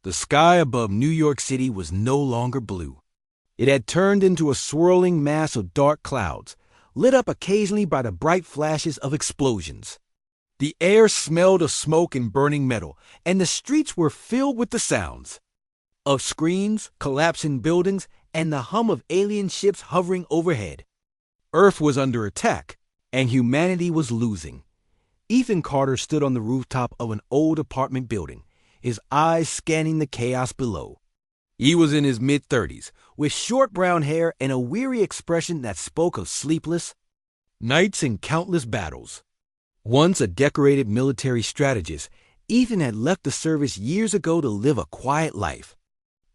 The sky above New York City was no longer blue. It had turned into a swirling mass of dark clouds, lit up occasionally by the bright flashes of explosions. The air smelled of smoke and burning metal, and the streets were filled with the sounds of screams, collapsing buildings, and the hum of alien ships hovering overhead. Earth was under attack, and humanity was losing. Ethan Carter stood on the rooftop of an old apartment building, his eyes scanning the chaos below. He was in his mid-30s, with short brown hair and a weary expression that spoke of sleepless nights and countless battles. Once a decorated military strategist, Ethan had left the service years ago to live a quiet life.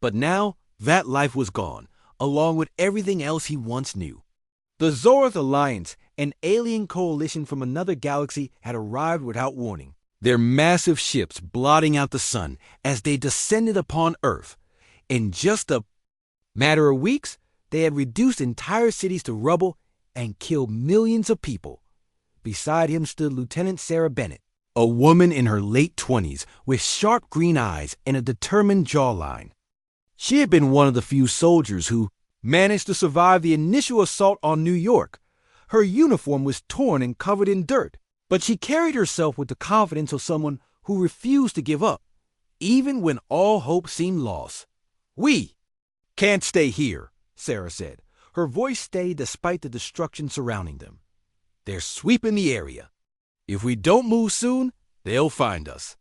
But now, that life was gone, along with everything else he once knew. The Zorth Alliance, an alien coalition from another galaxy, had arrived without warning, their massive ships blotting out the sun as they descended upon Earth. In just a matter of weeks, they had reduced entire cities to rubble and killed millions of people. Beside him stood Lieutenant Sarah Bennett, a woman in her late 20s with sharp green eyes and a determined jawline. She had been one of the few soldiers who managed to survive the initial assault on New York. Her uniform was torn and covered in dirt, but she carried herself with the confidence of someone who refused to give up, even when all hope seemed lost. "We can't stay here," Sarah said. Her voice stayed despite the destruction surrounding them. "They're sweeping the area. If we don't move soon, they'll find us."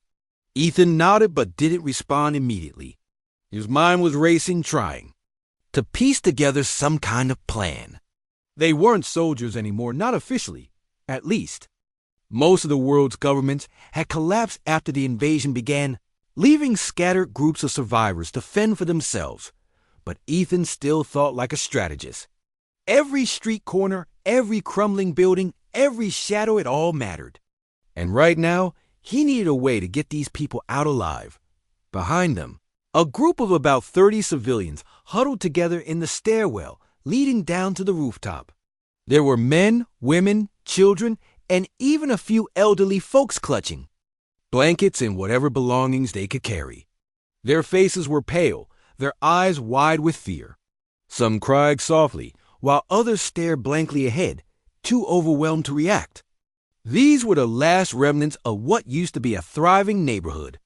Ethan nodded but didn't respond immediately. His mind was racing, trying to piece together some kind of plan. They weren't soldiers anymore, not officially, at least. Most of the world's governments had collapsed after the invasion began, leaving scattered groups of survivors to fend for themselves. But Ethan still thought like a strategist. Every street corner, every crumbling building, every shadow, it all mattered. And right now, he needed a way to get these people out alive. Behind them, a group of about 30 civilians huddled together in the stairwell leading down to the rooftop. There were men, women, children, and even a few elderly folks clutching blankets and whatever belongings they could carry. Their faces were pale, their eyes wide with fear. Some cried softly, while others stared blankly ahead, too overwhelmed to react. These were the last remnants of what used to be a thriving neighborhood.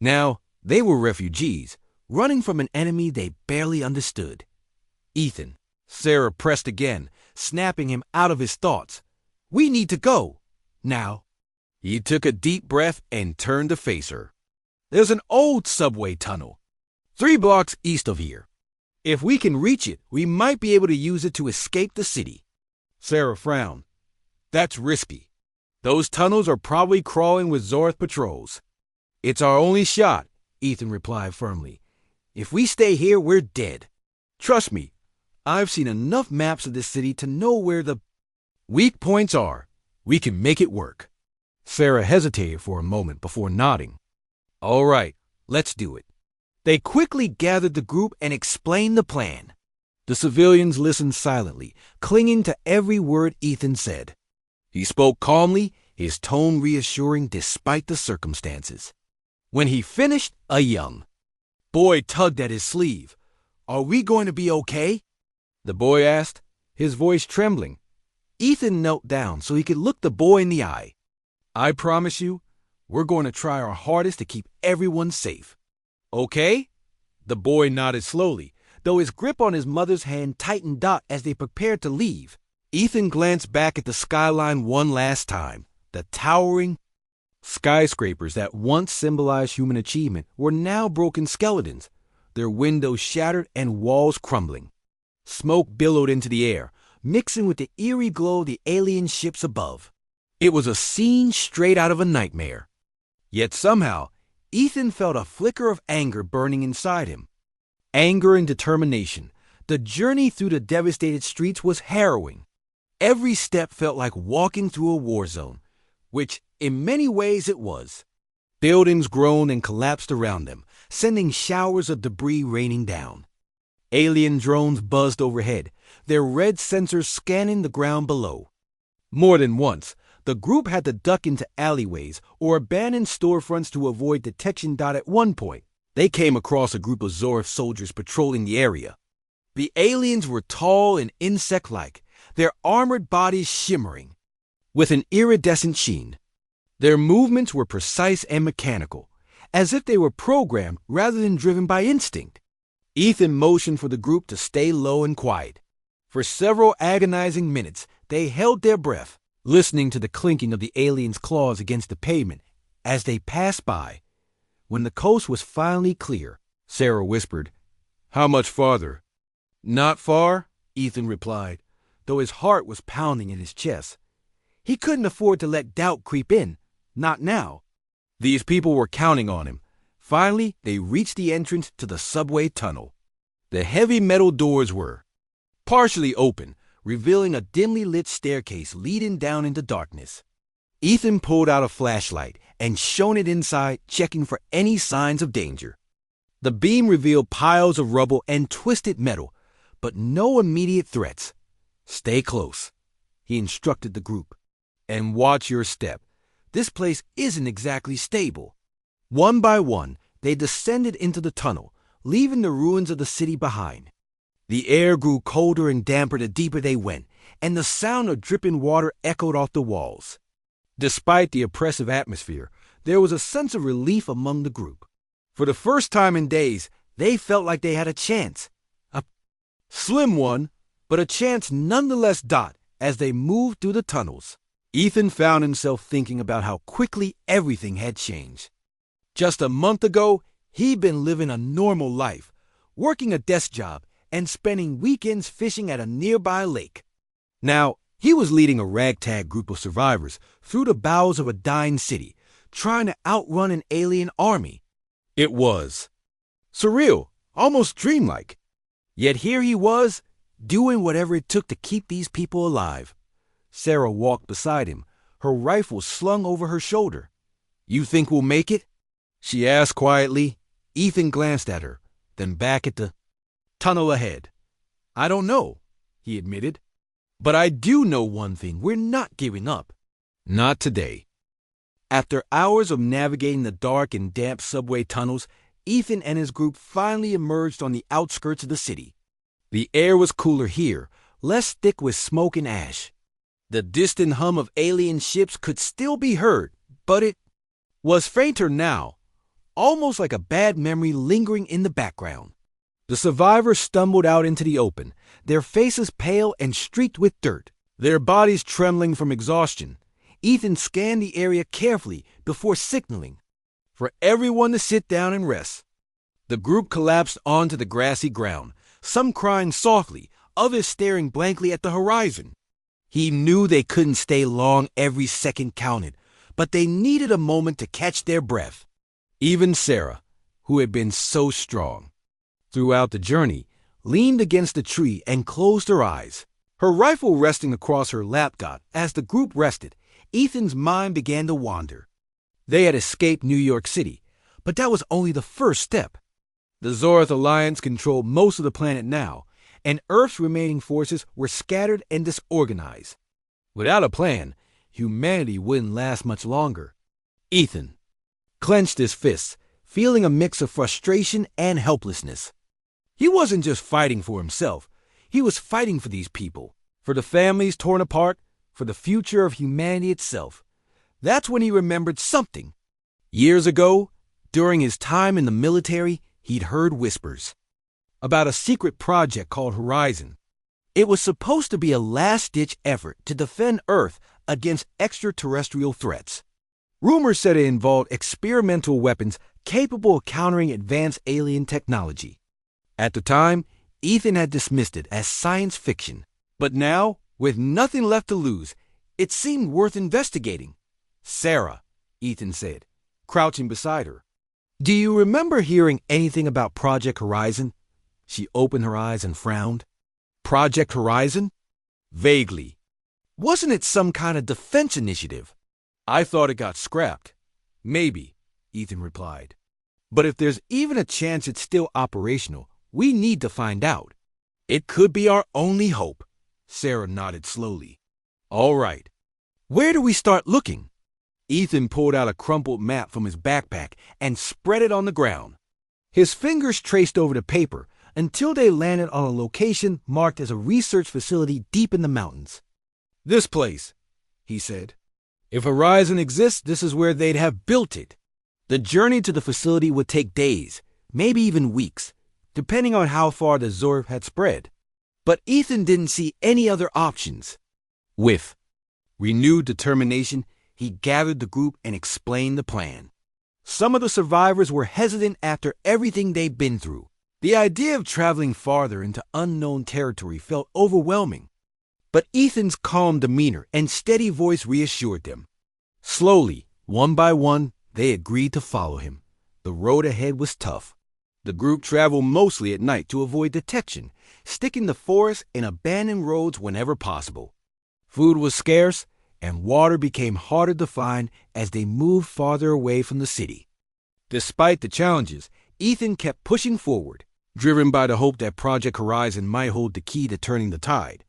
Now, they were refugees, running from an enemy they barely understood. "Ethan," Sarah pressed again, snapping him out of his thoughts. "We need to go. Now." He took a deep breath and turned to face her. "There's an old subway tunnel 3 blocks east of here. If we can reach it, we might be able to use it to escape the city." Sarah frowned. "That's risky. Those tunnels are probably crawling with Zorth patrols." "It's our only shot," Ethan replied firmly. "If we stay here, we're dead. Trust me, I've seen enough maps of this city to know where the weak points are. We can make it work." Sarah hesitated for a moment before nodding. "All right, let's do it." They quickly gathered the group and explained the plan. The civilians listened silently, clinging to every word Ethan said. He spoke calmly, his tone reassuring despite the circumstances. When he finished, a young boy tugged at his sleeve. "Are we going to be okay?" the boy asked, his voice trembling. Ethan knelt down so he could look the boy in the eye. "I promise you, we're going to try our hardest to keep everyone safe." "Okay?" The boy nodded slowly, though his grip on his mother's hand tightened as they prepared to leave. Ethan glanced back at the skyline one last time. The towering skyscrapers that once symbolized human achievement were now broken skeletons, their windows shattered and walls crumbling. Smoke billowed into the air, mixing with the eerie glow of the alien ships above. It was a scene straight out of a nightmare. Yet somehow, Ethan felt a flicker of anger burning inside him. Anger and determination. The journey through the devastated streets was harrowing. Every step felt like walking through a war zone, which in many ways it was. Buildings groaned and collapsed around them, sending showers of debris raining down. Alien drones buzzed overhead, their red sensors scanning the ground below. More than once, the group had to duck into alleyways or abandon storefronts to avoid detection. At one point, They came across a group of Zorth soldiers patrolling the area. The aliens were tall and insect-like, their armored bodies shimmering with an iridescent sheen. Their movements were precise and mechanical, as if they were programmed rather than driven by instinct. Ethan motioned for the group to stay low and quiet. For several agonizing minutes, they held their breath, listening to the clinking of the aliens' claws against the pavement as they passed by. When the coast was finally clear, Sarah whispered, "How much farther?" "Not far," Ethan replied, though his heart was pounding in his chest. He couldn't afford to let doubt creep in, not now. These people were counting on him. Finally, they reached the entrance to the subway tunnel. The heavy metal doors were partially open, revealing a dimly lit staircase leading down into darkness. Ethan pulled out a flashlight and shone it inside, checking for any signs of danger. The beam revealed piles of rubble and twisted metal, but no immediate threats. "Stay close," he instructed the group, "and watch your step. This place isn't exactly stable." One by one, they descended into the tunnel, leaving the ruins of the city behind. The air grew colder and damper the deeper they went, and the sound of dripping water echoed off the walls. Despite the oppressive atmosphere, there was a sense of relief among the group. For the first time in days, they felt like they had a chance. A slim one, but a chance nonetheless. As they moved through the tunnels, Ethan found himself thinking about how quickly everything had changed. Just a month ago, he'd been living a normal life, working a desk job and spending weekends fishing at a nearby lake. Now, he was leading a ragtag group of survivors through the bowels of a dying city, trying to outrun an alien army. It was surreal, almost dreamlike. Yet here he was, doing whatever it took to keep these people alive. Sarah walked beside him, her rifle slung over her shoulder. "You think we'll make it?" she asked quietly. Ethan glanced at her, then back at the tunnel ahead. "I don't know," he admitted. "But I do know one thing. We're not giving up. Not today." After hours of navigating the dark and damp subway tunnels, Ethan and his group finally emerged on the outskirts of the city. The air was cooler here, less thick with smoke and ash. The distant hum of alien ships could still be heard, but it was fainter now, almost like a bad memory lingering in the background. The survivors stumbled out into the open, their faces pale and streaked with dirt, their bodies trembling from exhaustion. Ethan scanned the area carefully before signaling for everyone to sit down and rest. The group collapsed onto the grassy ground, some crying softly, others staring blankly at the horizon. He knew they couldn't stay long, every second counted, but they needed a moment to catch their breath. Even Sarah, who had been so strong throughout the journey, leaned against a tree and closed her eyes. Her rifle resting across her lap. As the group rested, Ethan's mind began to wander. They had escaped New York City, but that was only the first step. The Zorth Alliance controlled most of the planet now, and Earth's remaining forces were scattered and disorganized. Without a plan, humanity wouldn't last much longer. Ethan clenched his fists, feeling a mix of frustration and helplessness. He wasn't just fighting for himself. He was fighting for these people, for the families torn apart, for the future of humanity itself. That's when he remembered something. Years ago, during his time in the military, he'd heard whispers about a secret project called Horizon. It was supposed to be a last-ditch effort to defend Earth against extraterrestrial threats. Rumors said it involved experimental weapons capable of countering advanced alien technology. At the time, Ethan had dismissed it as science fiction. But now, with nothing left to lose, it seemed worth investigating. "Sarah," Ethan said, crouching beside her, "do you remember hearing anything about Project Horizon?" She opened her eyes and frowned. "Project Horizon?" "Vaguely. Wasn't it some kind of defense initiative?" "I thought it got scrapped." "Maybe," Ethan replied. "But if there's even a chance it's still operational, we need to find out." "It could be our only hope." Sarah nodded slowly. "All right. Where do we start looking?" Ethan pulled out a crumpled map from his backpack and spread it on the ground. His fingers traced over the paper until they landed on a location marked as a research facility deep in the mountains. "This place," he said. "If Horizon exists, this is where they'd have built it." The journey to the facility would take days, maybe even weeks, depending on how far the Zorf had spread. But Ethan didn't see any other options. With renewed determination, he gathered the group and explained the plan. Some of the survivors were hesitant after everything they'd been through. The idea of traveling farther into unknown territory felt overwhelming. But Ethan's calm demeanor and steady voice reassured them. Slowly, one by one, they agreed to follow him. The road ahead was tough. The group traveled mostly at night to avoid detection, sticking to forests and abandoned roads whenever possible. Food was scarce, and water became harder to find as they moved farther away from the city. Despite the challenges, Ethan kept pushing forward, driven by the hope that Project Horizon might hold the key to turning the tide.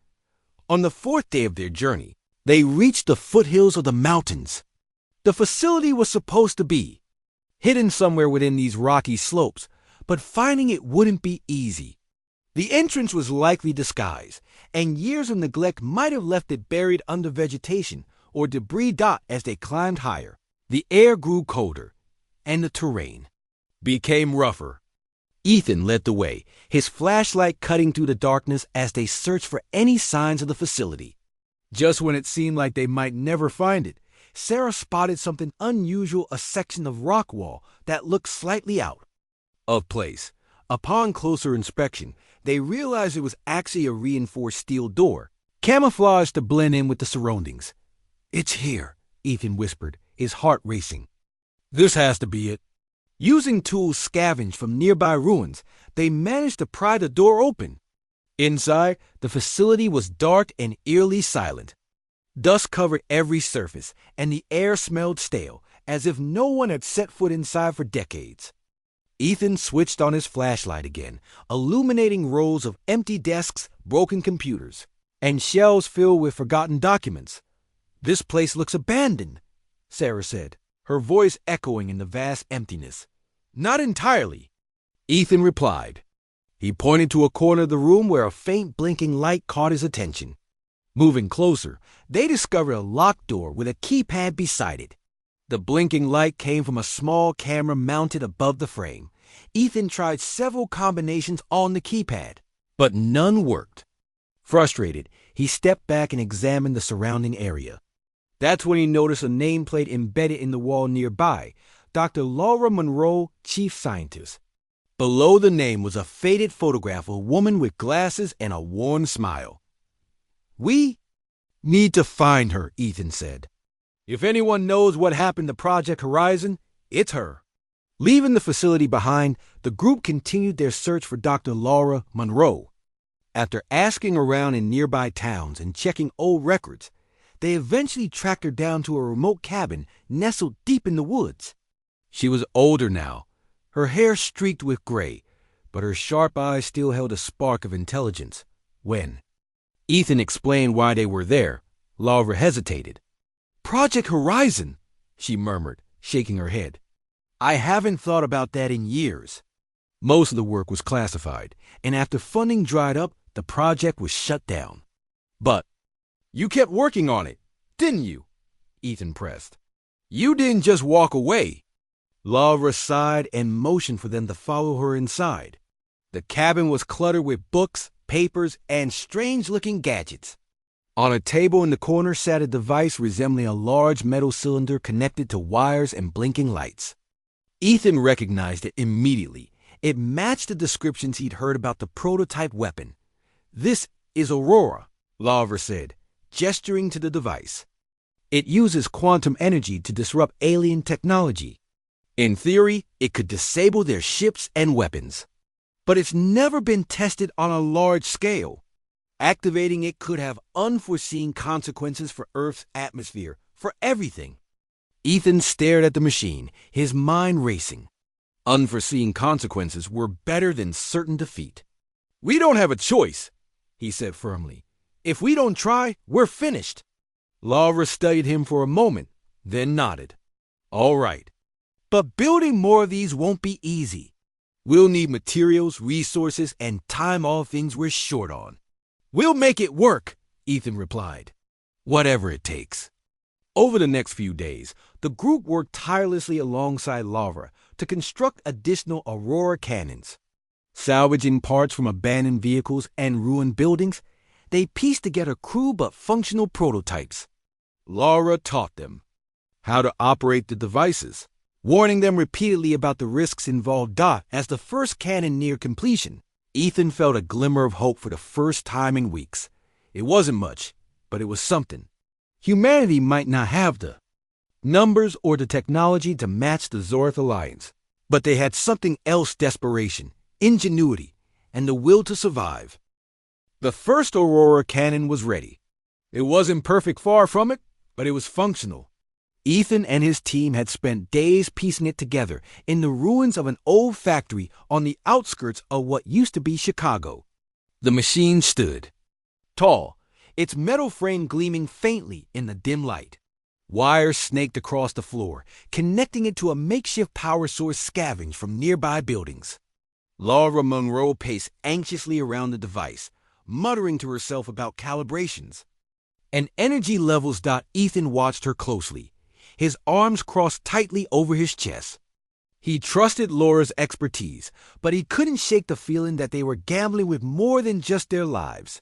On the fourth day of their journey, they reached the foothills of the mountains. The facility was supposed to be hidden somewhere within these rocky slopes, but finding it wouldn't be easy. The entrance was likely disguised, and years of neglect might have left it buried under vegetation or debris as they climbed higher. The air grew colder, and the terrain became rougher. Ethan led the way, his flashlight cutting through the darkness as they searched for any signs of the facility. Just when it seemed like they might never find it, Sarah spotted something unusual, a section of rock wall that looked slightly out of place. Upon closer inspection, they realized it was actually a reinforced steel door, camouflaged to blend in with the surroundings. "It's here," Ethan whispered, his heart racing. "This has to be it." Using tools scavenged from nearby ruins, they managed to pry the door open. Inside, the facility was dark and eerily silent. Dust covered every surface, and the air smelled stale, as if no one had set foot inside for decades. Ethan switched on his flashlight again, illuminating rows of empty desks, broken computers, and shelves filled with forgotten documents. "This place looks abandoned," Sarah said, her voice echoing in the vast emptiness. "Not entirely," Ethan replied. He pointed to a corner of the room where a faint blinking light caught his attention. Moving closer, they discovered a locked door with a keypad beside it. The blinking light came from a small camera mounted above the frame. Ethan tried several combinations on the keypad, but none worked. Frustrated, he stepped back and examined the surrounding area. That's when he noticed a nameplate embedded in the wall nearby, Dr. Laura Monroe, Chief Scientist. Below the name was a faded photograph of a woman with glasses and a worn smile. "We need to find her," Ethan said. "If anyone knows what happened to Project Horizon, it's her." Leaving the facility behind, the group continued their search for Dr. Laura Monroe. After asking around in nearby towns and checking old records, they eventually tracked her down to a remote cabin nestled deep in the woods. She was older now, her hair streaked with gray, but her sharp eyes still held a spark of intelligence. When Ethan explained why they were there, Laura hesitated. "Project Horizon," she murmured, shaking her head. "I haven't thought about that in years." Most of the work was classified, and after funding dried up, the project was shut down. "But you kept working on it, didn't you?" Ethan pressed. "You didn't just walk away." Laura sighed and motioned for them to follow her inside. The cabin was cluttered with books, papers, and strange-looking gadgets. On a table in the corner sat a device resembling a large metal cylinder connected to wires and blinking lights. Ethan recognized it immediately. It matched the descriptions he'd heard about the prototype weapon. "This is Aurora," Laura said, gesturing to the device. "It uses quantum energy to disrupt alien technology. In theory, it could disable their ships and weapons. But it's never been tested on a large scale. Activating it could have unforeseen consequences for Earth's atmosphere, for everything." Ethan stared at the machine, his mind racing. Unforeseen consequences were better than certain defeat. "We don't have a choice," he said firmly. "If we don't try, we're finished." Laura studied him for a moment, then nodded. "All right. But building more of these won't be easy. We'll need materials, resources, and time all things we're short on. We'll make it work, Ethan replied. Whatever it takes. Over the next few days, the group worked tirelessly alongside Laura to construct additional Aurora cannons. Salvaging parts from abandoned vehicles and ruined buildings, they pieced together crude but functional prototypes. Laura taught them how to operate the devices, warning them repeatedly about the risks involved. As the first cannon neared completion, Ethan felt a glimmer of hope for the first time in weeks. It wasn't much, but it was something. Humanity might not have the numbers or the technology to match the Zorth Alliance, but they had something else: desperation, ingenuity, and the will to survive. The first Aurora cannon was ready. It wasn't perfect, far from it, but it was functional. Ethan and his team had spent days piecing it together in the ruins of an old factory on the outskirts of what used to be Chicago. The machine stood tall, its metal frame gleaming faintly in the dim light. Wires snaked across the floor, connecting it to a makeshift power source scavenged from nearby buildings. Laura Monroe paced anxiously around the device, muttering to herself about calibrations and energy levels. Ethan watched her closely, his arms crossed tightly over his chest. He trusted Laura's expertise, but he couldn't shake the feeling that they were gambling with more than just their lives.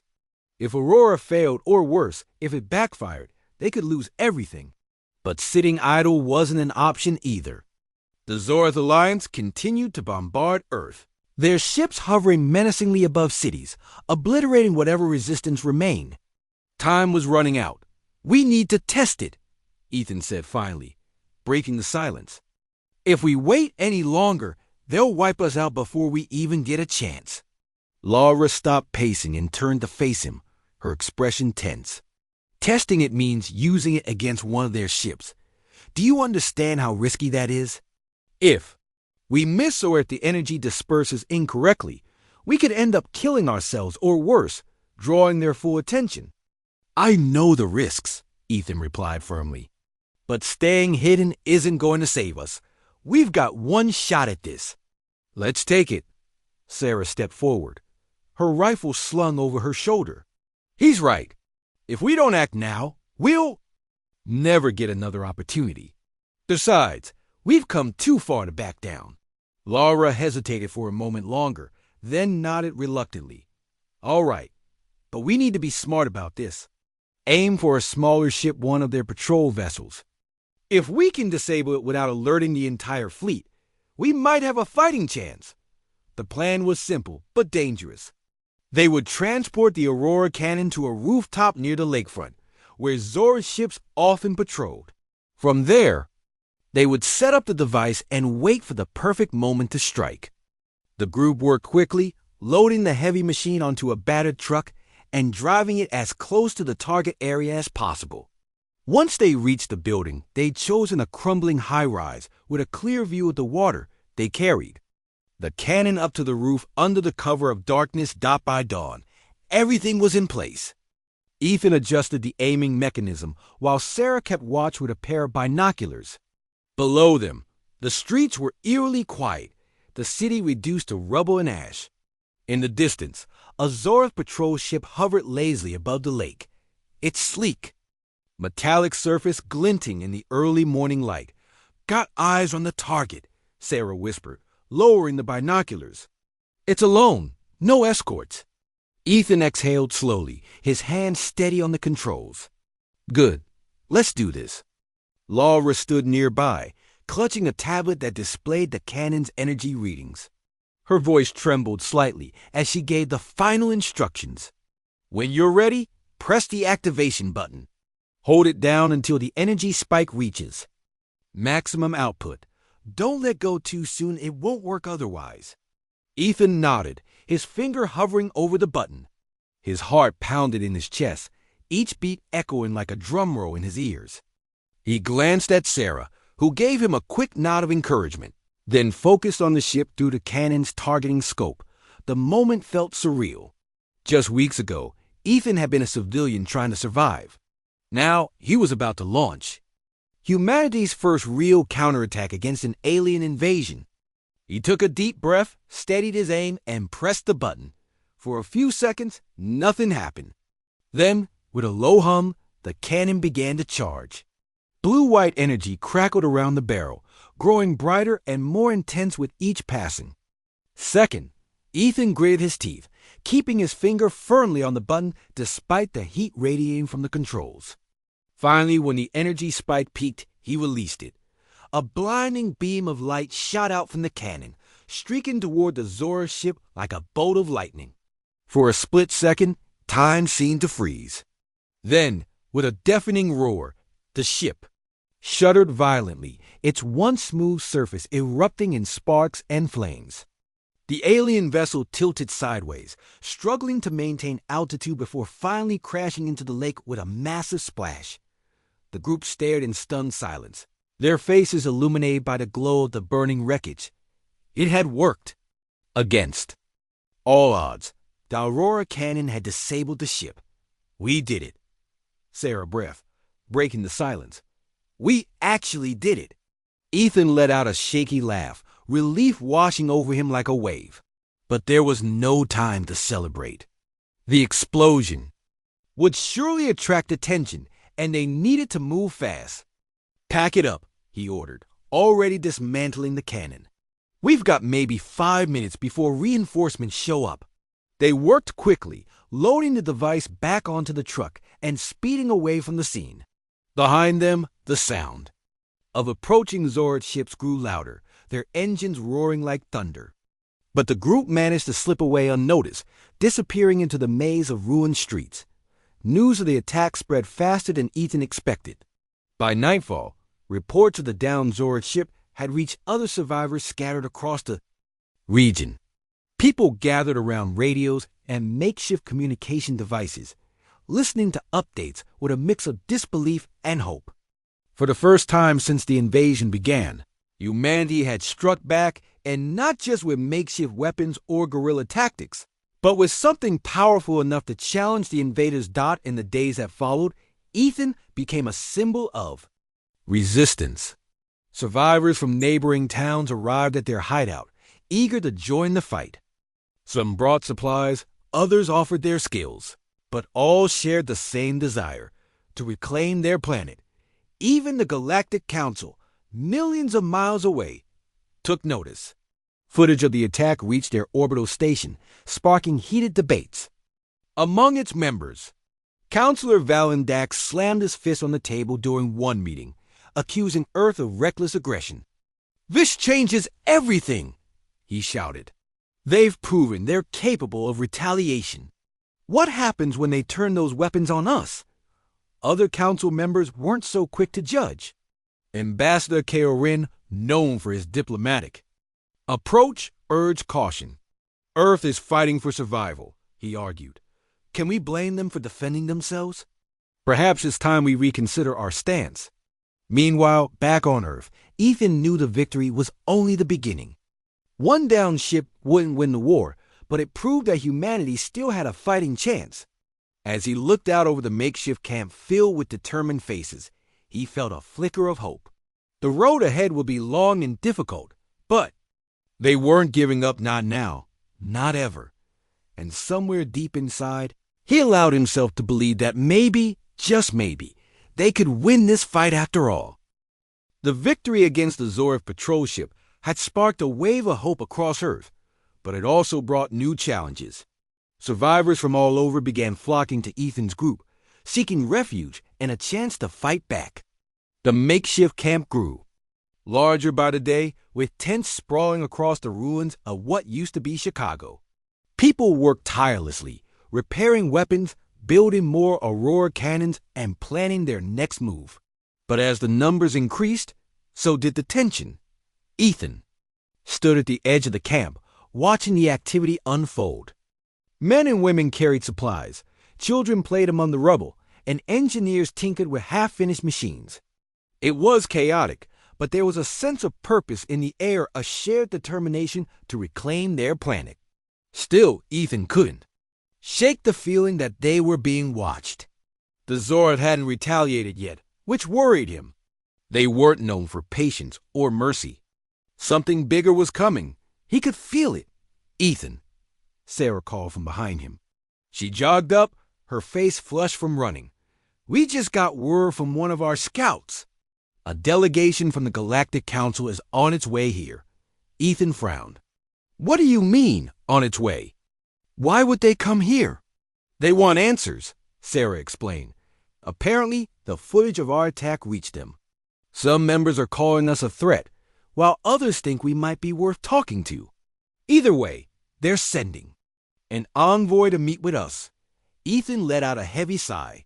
If Aurora failed, or worse, if it backfired, they could lose everything. But sitting idle wasn't an option either. The Zorth Alliance continued to bombard Earth, their ships hovering menacingly above cities, obliterating whatever resistance remained. Time was running out. We need to test it, Ethan said finally, breaking the silence. If we wait any longer, they'll wipe us out before we even get a chance. Laura stopped pacing and turned to face him, her expression tense. Testing it means using it against one of their ships. Do you understand how risky that is? If we miss, or if the energy disperses incorrectly, we could end up killing ourselves, or worse, drawing their full attention. I know the risks, Ethan replied firmly. But staying hidden isn't going to save us. We've got one shot at this. Let's take it. Sarah stepped forward, her rifle slung over her shoulder. He's right. If we don't act now, we'll never get another opportunity. Besides, we've come too far to back down. Laura hesitated for a moment longer, then nodded reluctantly. All right, but we need to be smart about this. Aim for a smaller ship, one of their patrol vessels. If we can disable it without alerting the entire fleet, we might have a fighting chance. The plan was simple, but dangerous. They would transport the Aurora cannon to a rooftop near the lakefront, where Zor's ships often patrolled. From there, they would set up the device and wait for the perfect moment to strike. The group worked quickly, loading the heavy machine onto a battered truck and driving it as close to the target area as possible. Once they reached the building, they'd chosen a crumbling high-rise with a clear view of the water they carried. The cannon up to the roof under the cover of darkness. By dawn, everything was in place. Ethan adjusted the aiming mechanism while Sarah kept watch with a pair of binoculars. Below them, the streets were eerily quiet, the city reduced to rubble and ash. In the distance, a Zorth patrol ship hovered lazily above the lake. Its sleek, metallic surface glinting in the early morning light. Got eyes on the target, Sarah whispered, lowering the binoculars. It's alone, no escorts. Ethan exhaled slowly, his hand steady on the controls. Good, let's do this. Laura stood nearby, clutching a tablet that displayed the cannon's energy readings. Her voice trembled slightly as she gave the final instructions. When you're ready, press the activation button. Hold it down until the energy spike reaches maximum output. Don't let go too soon, it won't work otherwise. Ethan nodded, his finger hovering over the button. His heart pounded in his chest, each beat echoing like a drum roll in his ears. He glanced at Sarah, who gave him a quick nod of encouragement, then focused on the ship through the cannon's targeting scope. The moment felt surreal. Just weeks ago, Ethan had been a civilian trying to survive. Now, he was about to launch humanity's first real counterattack against an alien invasion. He took a deep breath, steadied his aim, and pressed the button. For a few seconds, nothing happened. Then, with a low hum, the cannon began to charge. Blue-white energy crackled around the barrel, growing brighter and more intense with each passing. Second, Ethan gritted his teeth, keeping his finger firmly on the button despite the heat radiating from the controls. Finally, when the energy spike peaked, he released it. A blinding beam of light shot out from the cannon, streaking toward the Zora ship like a bolt of lightning. For a split second, time seemed to freeze. Then, with a deafening roar, the ship shuddered violently, its once smooth surface erupting in sparks and flames. The alien vessel tilted sideways, struggling to maintain altitude before finally crashing into the lake with a massive splash. The group stared in stunned silence, their faces illuminated by the glow of the burning wreckage. It had worked. Against all odds, the Aurora cannon had disabled the ship. We did it. Sarah breathed, breaking the silence. We actually did it. Ethan let out a shaky laugh, relief washing over him like a wave. But there was no time to celebrate. The explosion would surely attract attention, and they needed to move fast. Pack it up, he ordered, already dismantling the cannon. We've got maybe 5 minutes before reinforcements show up. They worked quickly, loading the device back onto the truck and speeding away from the scene. Behind them, the sound of approaching Zord ships grew louder, their engines roaring like thunder. But the group managed to slip away unnoticed, disappearing into the maze of ruined streets. News of the attack spread faster than Ethan expected. By nightfall, reports of the downed Zord ship had reached other survivors scattered across the region. People gathered around radios and makeshift communication devices, listening to updates with a mix of disbelief and hope. For the first time since the invasion began, humanity had struck back, and not just with makeshift weapons or guerrilla tactics, but with something powerful enough to challenge the invaders. In the days that followed, Ethan became a symbol of resistance. Survivors from neighboring towns arrived at their hideout, eager to join the fight. Some brought supplies, others offered their skills, but all shared the same desire, to reclaim their planet. Even the Galactic Council, millions of miles away, took notice. Footage of the attack reached their orbital station, sparking heated debates. Among its members, Counselor Valendax slammed his fist on the table during one meeting, accusing Earth of reckless aggression. "This changes everything," he shouted. "They've proven they're capable of retaliation. What happens when they turn those weapons on us?" Other council members weren't so quick to judge. Ambassador Kaorin, known for his diplomatic approach, urged caution. "Earth is fighting for survival," he argued. "Can we blame them for defending themselves? Perhaps it's time we reconsider our stance." Meanwhile, back on Earth, Ethan knew the victory was only the beginning. One downed ship wouldn't win the war, but it proved that humanity still had a fighting chance. As he looked out over the makeshift camp filled with determined faces, he felt a flicker of hope. The road ahead would be long and difficult, but they weren't giving up, not now, not ever. And somewhere deep inside, he allowed himself to believe that maybe, just maybe, they could win this fight after all. The victory against the Zorf patrol ship had sparked a wave of hope across Earth, but it also brought new challenges. Survivors from all over began flocking to Ethan's group, seeking refuge and a chance to fight back. The makeshift camp grew, larger by the day, with tents sprawling across the ruins of what used to be Chicago. People worked tirelessly, repairing weapons, building more Aurora cannons, and planning their next move. But as the numbers increased, so did the tension. Ethan stood at the edge of the camp, watching the activity unfold. Men and women carried supplies, children played among the rubble, and engineers tinkered with half-finished machines. It was chaotic, but there was a sense of purpose in the air, a shared determination to reclaim their planet. Still, Ethan couldn't shake the feeling that they were being watched. The Zord hadn't retaliated yet, which worried him. They weren't known for patience or mercy. Something bigger was coming, He could feel it. "Ethan," Sarah called from behind him. She jogged up, her face flushed from running. "We just got word from one of our scouts. A delegation from the Galactic Council is on its way here." Ethan frowned. "What do you mean, on its way? Why would they come here?" "They want answers," Sarah explained. "Apparently, the footage of our attack reached them. Some members are calling us a threat, while others think we might be worth talking to. Either way, they're sending an envoy to meet with us." Ethan let out a heavy sigh.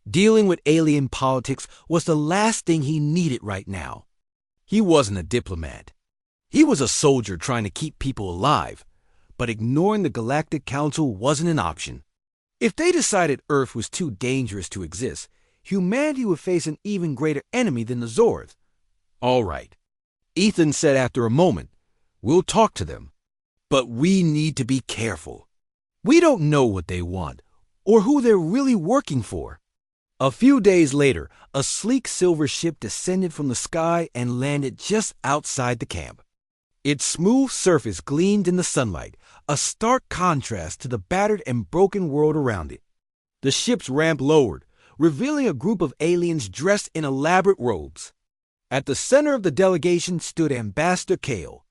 Dealing with alien politics was the last thing he needed right now. He wasn't a diplomat. He was a soldier trying to keep people alive, but ignoring the Galactic Council wasn't an option. If they decided Earth was too dangerous to exist, humanity would face an even greater enemy than the Zorth. "All right," Ethan said after a moment, "we'll talk to them. But we need to be careful. We don't know what they want or who they're really working for." A few days later, a sleek silver ship descended from the sky and landed just outside the camp. Its smooth surface gleamed in the sunlight, a stark contrast to the battered and broken world around it. The ship's ramp lowered, revealing a group of aliens dressed in elaborate robes. At the center of the delegation stood Ambassador Kale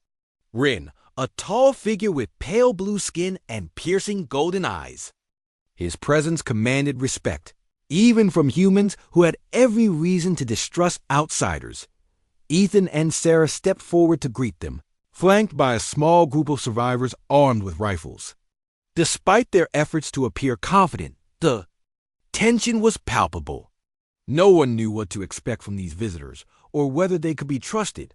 Rin, a tall figure with pale blue skin and piercing golden eyes. His presence commanded respect, even from humans who had every reason to distrust outsiders. Ethan and Sarah stepped forward to greet them, flanked by a small group of survivors armed with rifles. Despite their efforts to appear confident, the tension was palpable. No one knew what to expect from these visitors, or whether they could be trusted.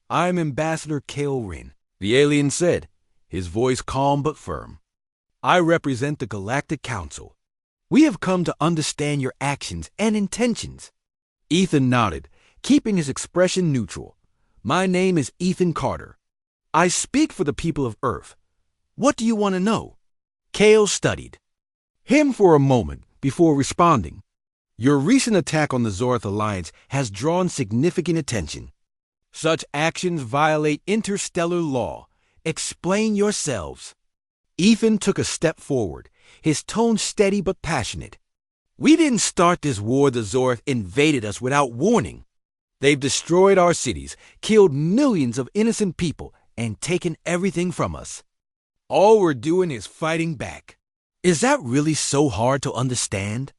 "I'm Ambassador Kale Rin," the alien said, his voice calm but firm. "I represent the Galactic Council. We have come to understand your actions and intentions." Ethan nodded, keeping his expression neutral. "My name is Ethan Carter. I speak for the people of Earth. What do you want to know?" Kale studied him for a moment before responding. "Your recent attack on the Zorth Alliance has drawn significant attention. Such actions violate interstellar law. Explain yourselves." Ethan took a step forward, his tone steady but passionate. "We didn't start this war. The Zorth invaded us without warning. They've destroyed our cities, killed millions of innocent people, and taken everything from us. All we're doing is fighting back. Is that really so hard to understand?"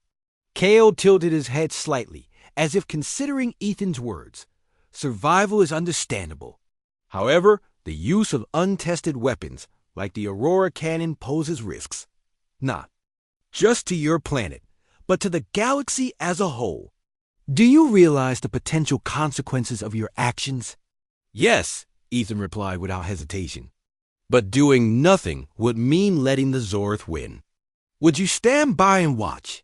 Kale tilted his head slightly, as if considering Ethan's words. "Survival is understandable. However, the use of untested weapons, like the Aurora cannon, poses risks. Not just to your planet, but to the galaxy as a whole. Do you realize the potential consequences of your actions?" "Yes," Ethan replied without hesitation. "But doing nothing would mean letting the Zorth win. Would you stand by and watch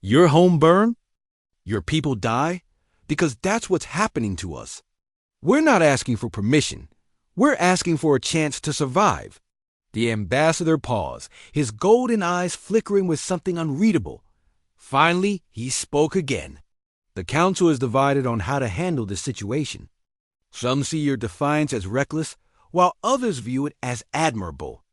your home burn? Your people die? Because that's what's happening to us. We're not asking for permission. We're asking for a chance to survive." The ambassador paused, his golden eyes flickering with something unreadable. Finally, he spoke again. "The council is divided on how to handle this situation. Some see your defiance as reckless, while others view it as admirable.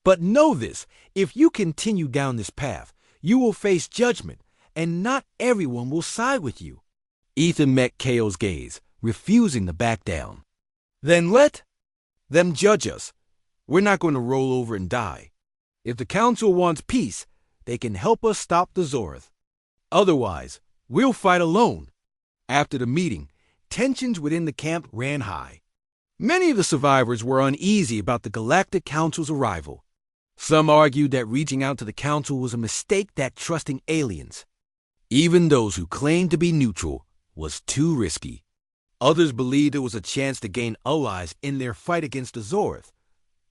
But know this, if you continue down this path, you will face judgment, and not everyone will side with you." Ethan met Kale's gaze, refusing to back down. "Then let them judge us. We're not going to roll over and die. If the council wants peace, they can help us stop the Zorth. Otherwise, we'll fight alone." After the meeting, tensions within the camp ran high. Many of the survivors were uneasy about the Galactic Council's arrival. Some argued that reaching out to the Council was a mistake, that trusting aliens, even those who claimed to be neutral, was too risky. Others believed it was a chance to gain allies in their fight against the Zorth.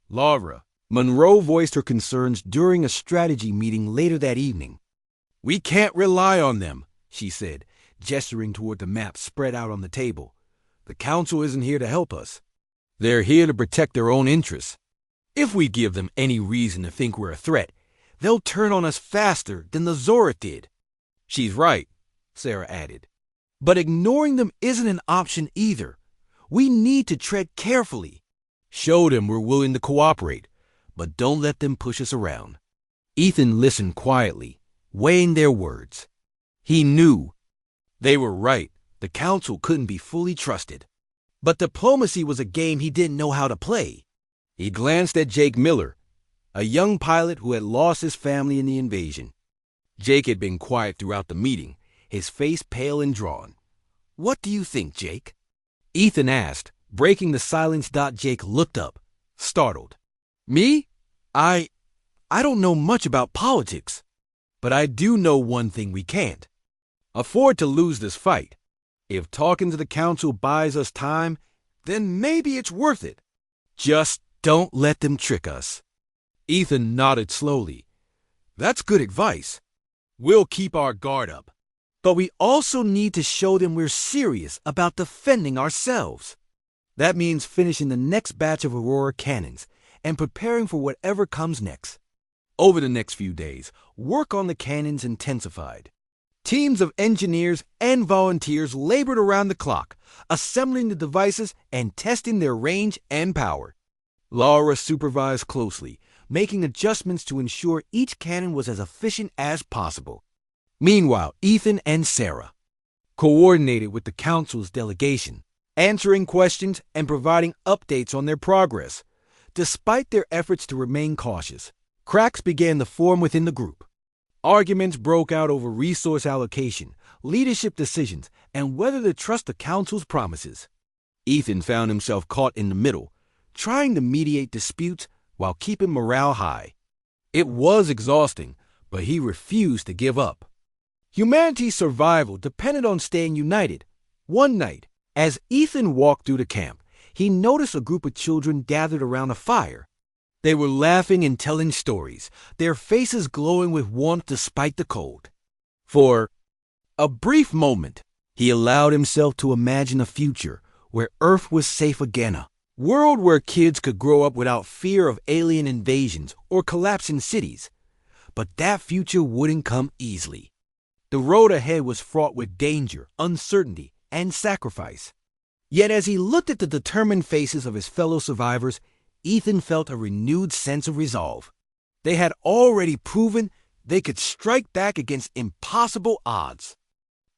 Laura Monroe voiced her concerns during a strategy meeting later that evening. "We can't rely on them," she said, gesturing toward the map spread out on the table. "The Council isn't here to help us. They're here to protect their own interests. If we give them any reason to think we're a threat, they'll turn on us faster than the Zorth did." "She's right," Sarah added. "But ignoring them isn't an option either. We need to tread carefully." Show them we're willing to cooperate, but don't let them push us around. Ethan listened quietly, weighing their words. He knew they were right. The council couldn't be fully trusted. But diplomacy was a game he didn't know how to play. He glanced at Jake Miller, a young pilot who had lost his family in the invasion. Jake had been quiet throughout the meeting, his face pale and drawn. "What do you think, Jake?" Ethan asked, breaking the silence. Jake looked up, startled. "Me? I don't know much about politics, but I do know one thing: we can't afford to lose this fight. If talking to the council buys us time, then maybe it's worth it. Just don't let them trick us." Ethan nodded slowly. "That's good advice. We'll keep our guard up. But we also need to show them we're serious about defending ourselves. That means finishing the next batch of Aurora cannons and preparing for whatever comes next." Over the next few days, work on the cannons intensified. Teams of engineers and volunteers labored around the clock, assembling the devices and testing their range and power. Laura supervised closely, making adjustments to ensure each cannon was as efficient as possible. Meanwhile, Ethan and Sarah coordinated with the council's delegation, answering questions and providing updates on their progress. Despite their efforts to remain cautious, cracks began to form within the group. Arguments broke out over resource allocation, leadership decisions, and whether to trust the council's promises. Ethan found himself caught in the middle, trying to mediate disputes while keeping morale high. It was exhausting, but he refused to give up. Humanity's survival depended on staying united. One night, as Ethan walked through the camp, he noticed a group of children gathered around a fire. They were laughing and telling stories, their faces glowing with warmth despite the cold. For a brief moment, he allowed himself to imagine a future where Earth was safe again, a world where kids could grow up without fear of alien invasions or collapsing cities. But that future wouldn't come easily. The road ahead was fraught with danger, uncertainty, and sacrifice. Yet as he looked at the determined faces of his fellow survivors, Ethan felt a renewed sense of resolve. They had already proven they could strike back against impossible odds.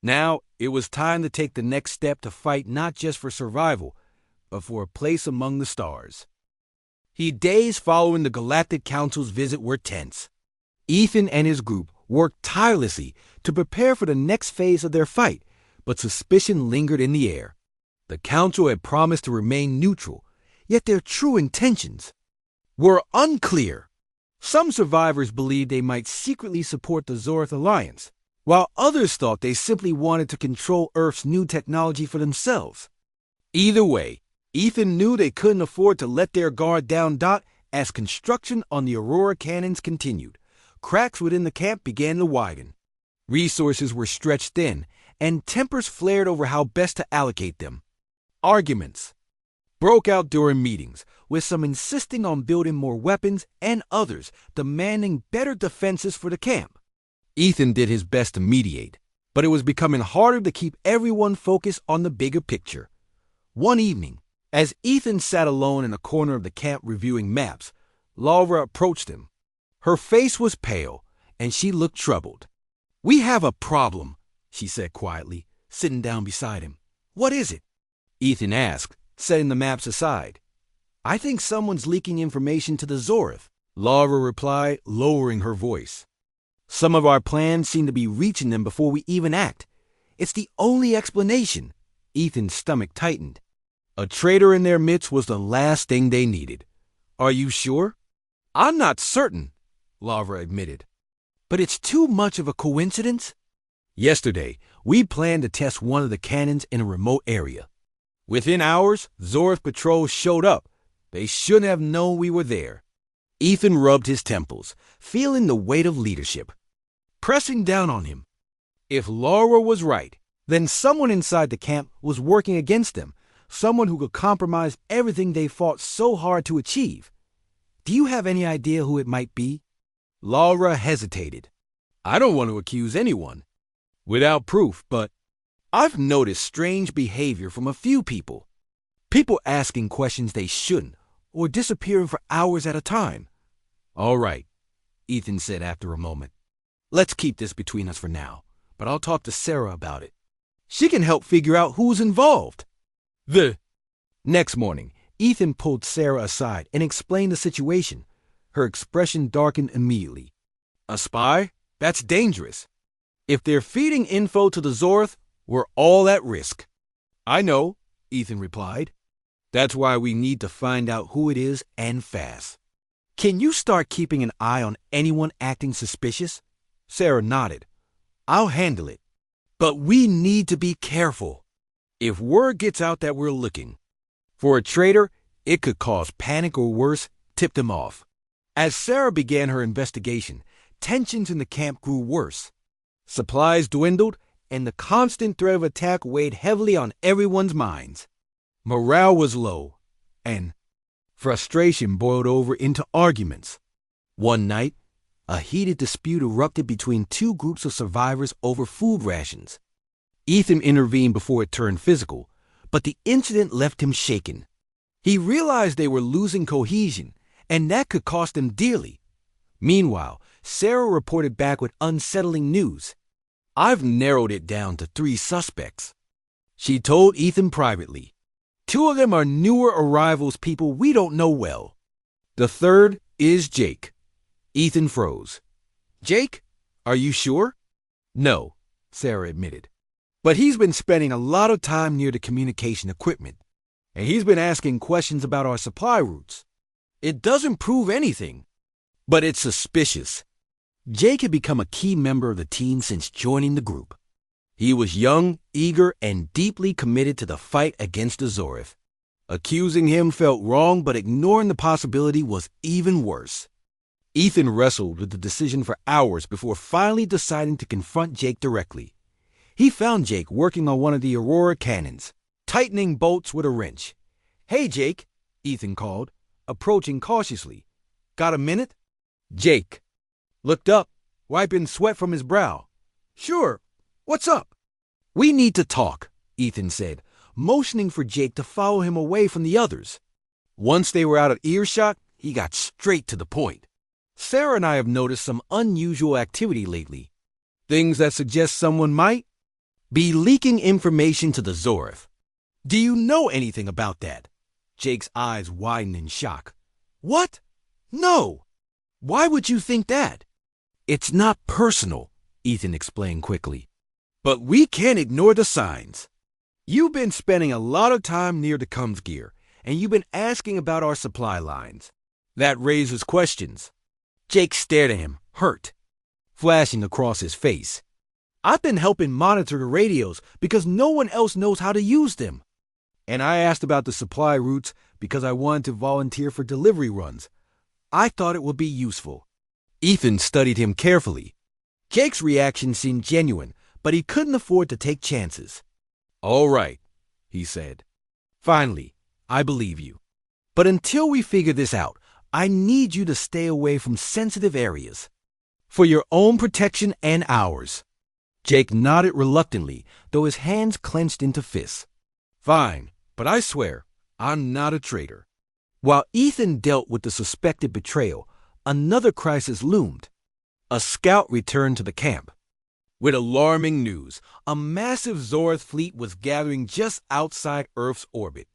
Now it was time to take the next step to fight not just for survival, but for a place among the stars. The days following the Galactic Council's visit were tense. Ethan and his group worked tirelessly to prepare for the next phase of their fight, but suspicion lingered in the air. The Council had promised to remain neutral, yet their true intentions were unclear. Some survivors believed they might secretly support the Zorth Alliance, while others thought they simply wanted to control Earth's new technology for themselves. Either way, Ethan knew they couldn't afford to let their guard down. As construction on the Aurora cannons continued, cracks within the camp began to widen. Resources were stretched thin, and tempers flared over how best to allocate them. Arguments broke out during meetings, with some insisting on building more weapons and others demanding better defenses for the camp. Ethan did his best to mediate, but it was becoming harder to keep everyone focused on the bigger picture. One evening, as Ethan sat alone in a corner of the camp reviewing maps, Laura approached him. Her face was pale, and she looked troubled. "We have a problem," she said quietly, sitting down beside him. "What is it?" Ethan asked, setting the maps aside. "I think someone's leaking information to the Zorth," Laura replied, lowering her voice. "Some of our plans seem to be reaching them before we even act. It's the only explanation." Ethan's stomach tightened. A traitor in their midst was the last thing they needed. "Are you sure?" "I'm not certain," Laura admitted. "But it's too much of a coincidence." "Yesterday, we planned to test one of the cannons in a remote area. Within hours, Zorth patrols showed up. They shouldn't have known we were there." Ethan rubbed his temples, feeling the weight of leadership pressing down on him. If Laura was right, then someone inside the camp was working against them, someone who could compromise everything they fought so hard to achieve. "Do you have any idea who it might be?" Laura hesitated. "I don't want to accuse anyone without proof, but I've noticed strange behavior from a few people. People asking questions they shouldn't, or disappearing for hours at a time. All right, Ethan said after a moment. Let's keep this between us for now, but I'll talk to Sarah about it. She can help figure out who's involved. The next morning, Ethan pulled Sarah aside and explained the situation. Her expression darkened immediately. A spy? That's dangerous. If they're feeding info to the Zorth, we're all at risk. I know, Ethan replied. That's why we need to find out who it is and fast. Can you start keeping an eye on anyone acting suspicious? Sarah nodded. I'll handle it. But we need to be careful. If word gets out that we're looking for a traitor, it could cause panic or worse, tip them off. As Sarah began her investigation, tensions in the camp grew worse. Supplies dwindled, and the constant threat of attack weighed heavily on everyone's minds. Morale was low, and frustration boiled over into arguments. One night, a heated dispute erupted between two groups of survivors over food rations. Ethan intervened before it turned physical, but the incident left him shaken. He realized they were losing cohesion, and that could cost them dearly. Meanwhile, Sarah reported back with unsettling news. I've narrowed it down to 3 suspects. She told Ethan privately. 2 of them are newer arrivals, people we don't know well. The third is Jake. Ethan froze. Jake? Are you sure? No, Sarah admitted. But he's been spending a lot of time near the communication equipment, and he's been asking questions about our supply routes. It doesn't prove anything, but it's suspicious. Jake had become a key member of the team since joining the group. He was young, eager, and deeply committed to the fight against the Zorth. Accusing him felt wrong, but ignoring the possibility was even worse. Ethan wrestled with the decision for hours before finally deciding to confront Jake directly. He found Jake working on one of the Aurora cannons, tightening bolts with a wrench. Hey, Jake, Ethan called, approaching cautiously. Got a minute? Jake looked up, wiping sweat from his brow. Sure. What's up? We need to talk, Ethan said, motioning for Jake to follow him away from the others. Once they were out of earshot, he got straight to the point. Sarah and I have noticed some unusual activity lately. Things that suggest someone might be leaking information to the Zorth. Do you know anything about that? Jake's eyes widened in shock. What? No. Why would you think that? It's not personal, Ethan explained quickly. But we can't ignore the signs. You've been spending a lot of time near the comms gear, and you've been asking about our supply lines. That raises questions. Jake stared at him, hurt, flashing across his face. I've been helping monitor the radios because no one else knows how to use them. And I asked about the supply routes because I wanted to volunteer for delivery runs. I thought it would be useful. Ethan studied him carefully. Jake's reaction seemed genuine, but he couldn't afford to take chances. All right, he said. Finally, I believe you. But until we figure this out, I need you to stay away from sensitive areas. For your own protection and ours. Jake nodded reluctantly, though his hands clenched into fists. Fine, but I swear, I'm not a traitor. While Ethan dealt with the suspected betrayal, another crisis loomed. A scout returned to the camp. With alarming news, a massive Zorth fleet was gathering just outside Earth's orbit.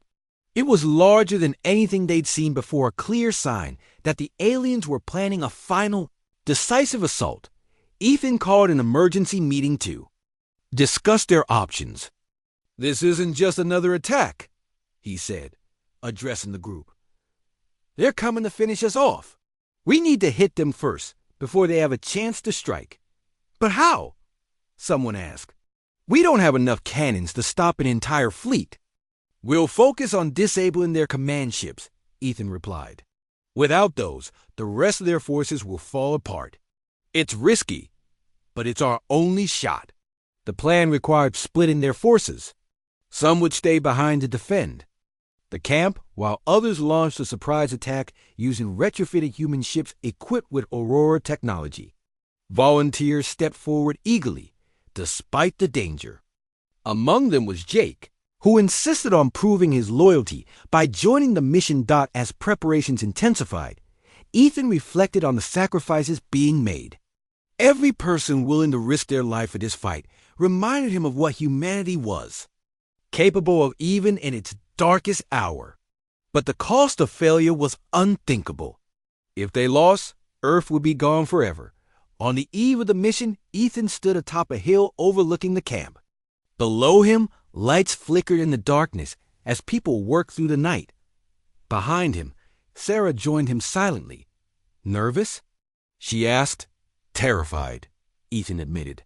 It was larger than anything they'd seen before, a clear sign that the aliens were planning a final, decisive assault. Ethan called an emergency meeting to discuss their options. This isn't just another attack, he said, addressing the group. They're coming to finish us off. We need to hit them first, before they have a chance to strike. But how? Someone asked. We don't have enough cannons to stop an entire fleet. We'll focus on disabling their command ships, Ethan replied. Without those, the rest of their forces will fall apart. It's risky, but it's our only shot. The plan required splitting their forces. Some would stay behind to defend the camp, while others launched a surprise attack using retrofitted human ships equipped with Aurora technology. Volunteers stepped forward eagerly, despite the danger. Among them was Jake, who insisted on proving his loyalty by joining the mission. As preparations intensified, Ethan reflected on the sacrifices being made. Every person willing to risk their life for this fight reminded him of what humanity was, capable of even in its darkest hour. But the cost of failure was unthinkable. If they lost, Earth would be gone forever. On the eve of the mission, Ethan stood atop a hill overlooking the camp. Below him, lights flickered in the darkness as people worked through the night. Behind him, Sarah joined him silently. "Nervous?" she asked. "Terrified," Ethan admitted.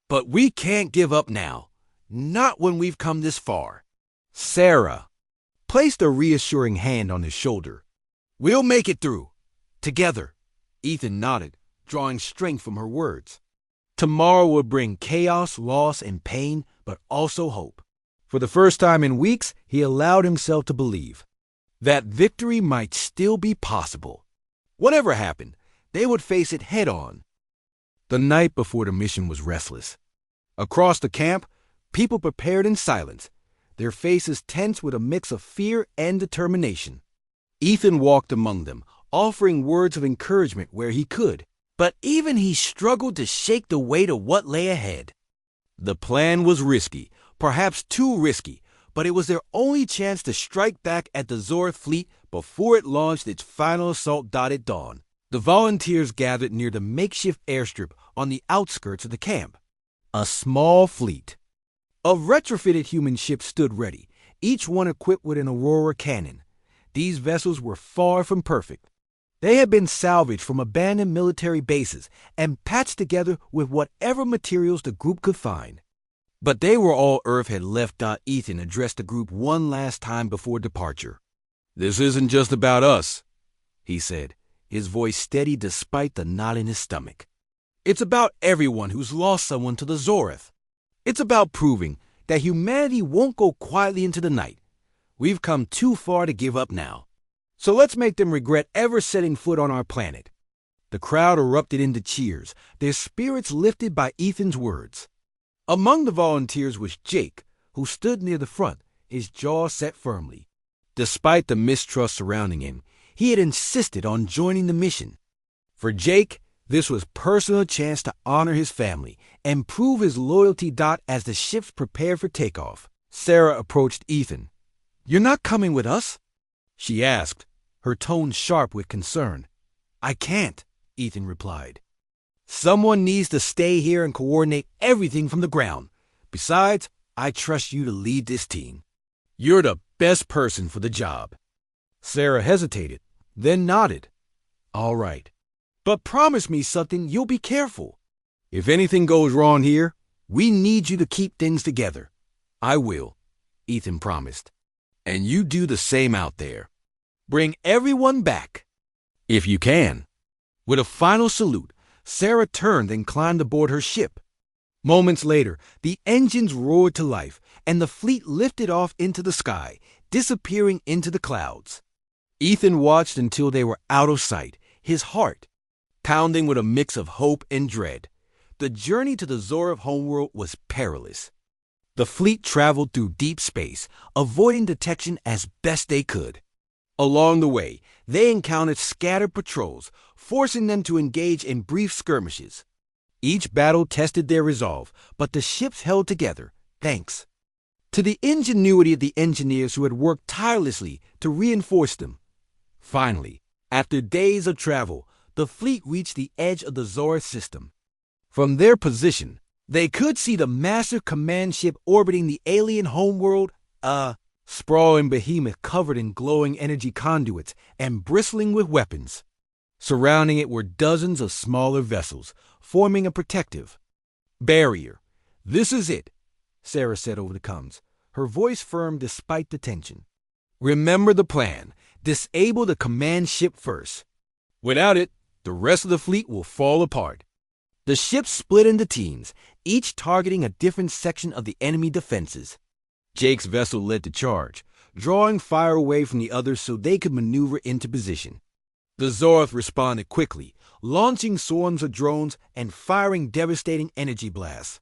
"But we can't give up now. Not when we've come this far." Sarah placed a reassuring hand on his shoulder. "We'll make it through. Together." Ethan nodded, drawing strength from her words. Tomorrow would bring chaos, loss, and pain, but also hope. For the first time in weeks, he allowed himself to believe that victory might still be possible. Whatever happened, they would face it head-on. The night before the mission was restless. Across the camp, people prepared in silence, their faces tense with a mix of fear and determination. Ethan walked among them, offering words of encouragement where he could, but even he struggled to shake the weight of what lay ahead. The plan was risky, perhaps too risky, but it was their only chance to strike back at the Zorth fleet before it launched its final assault. At dawn, the volunteers gathered near the makeshift airstrip on the outskirts of the camp. A small fleet of retrofitted human ships stood ready, each one equipped with an Aurora cannon. These vessels were far from perfect. They had been salvaged from abandoned military bases and patched together with whatever materials the group could find. But they were all Earth had left. Ethan addressed the group one last time before departure. "This isn't just about us," he said, his voice steady despite the knot in his stomach. "It's about everyone who's lost someone to the Zorth. It's about proving that humanity won't go quietly into the night. We've come too far to give up now. So let's make them regret ever setting foot on our planet." The crowd erupted into cheers, their spirits lifted by Ethan's words. Among the volunteers was Jake, who stood near the front, his jaw set firmly. Despite the mistrust surrounding him, he had insisted on joining the mission. For Jake, this was personal chance to honor his family and prove his loyalty. As the ships prepared for takeoff, Sarah approached Ethan. "You're not coming with us?" she asked, her tone sharp with concern. "I can't," Ethan replied. "Someone needs to stay here and coordinate everything from the ground. Besides, I trust you to lead this team. You're the best person for the job." Sarah hesitated, then nodded. "All right. But promise me something, you'll be careful. If anything goes wrong here, we need you to keep things together." "I will," Ethan promised. "And you do the same out there. Bring everyone back, if you can." With a final salute, Sarah turned and climbed aboard her ship. Moments later, the engines roared to life, and the fleet lifted off into the sky, disappearing into the clouds. Ethan watched until they were out of sight, his heart pounding with a mix of hope and dread. The journey to the Zorth homeworld was perilous. The fleet traveled through deep space, avoiding detection as best they could. Along the way, they encountered scattered patrols, forcing them to engage in brief skirmishes. Each battle tested their resolve, but the ships held together, thanks to the ingenuity of the engineers who had worked tirelessly to reinforce them. Finally, after days of travel, the fleet reached the edge of the Zorth system. From their position, they could see the massive command ship orbiting the alien homeworld, a sprawling behemoth covered in glowing energy conduits and bristling with weapons. Surrounding it were dozens of smaller vessels, forming a protective barrier. "This is it," Sarah said over the comms, her voice firm despite the tension. "Remember the plan. Disable the command ship first. Without it, the rest of the fleet will fall apart." The ships split into teams, each targeting a different section of the enemy defenses. Jake's vessel led the charge, drawing fire away from the others so they could maneuver into position. The Zorth responded quickly, launching swarms of drones and firing devastating energy blasts.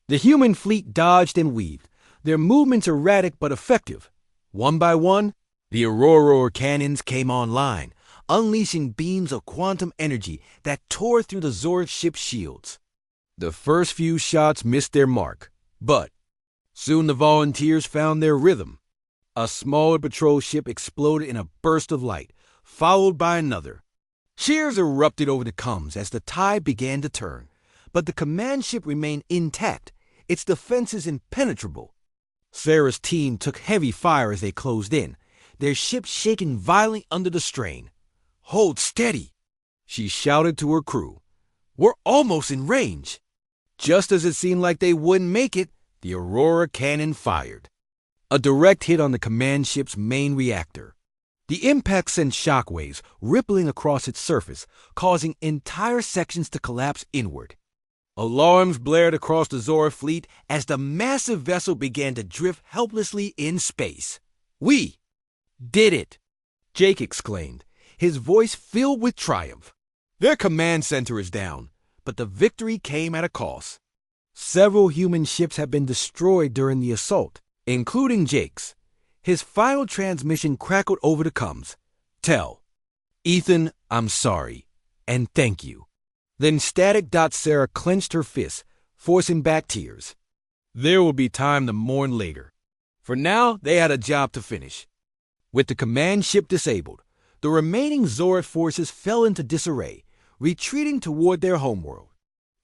The human fleet dodged and weaved, their movements erratic but effective. One by one, the Aurora cannons came online, unleashing beams of quantum energy that tore through the Zord ship's shields. The first few shots missed their mark, but soon the volunteers found their rhythm. A smaller patrol ship exploded in a burst of light, followed by another. Cheers erupted over the comms as the tide began to turn, but the command ship remained intact, its defenses impenetrable. Sarah's team took heavy fire as they closed in, their ship shaking violently under the strain. "Hold steady," she shouted to her crew. "We're almost in range." Just as it seemed like they wouldn't make it, the Aurora cannon fired. A direct hit on the command ship's main reactor. The impact sent shockwaves rippling across its surface, causing entire sections to collapse inward. Alarms blared across the Zora fleet as the massive vessel began to drift helplessly in space. "We did it!" Jake exclaimed, his voice filled with triumph. "Their command center is down, but the victory came at a cost." Several human ships have been destroyed during the assault, including Jake's. His final transmission crackled over the comms. "Tell Ethan I'm sorry, and thank you." Then Static. Sarah clenched her fists, forcing back tears. There will be time to mourn later. For now, they had a job to finish. With the command ship disabled, the remaining Zord forces fell into disarray, retreating toward their homeworld.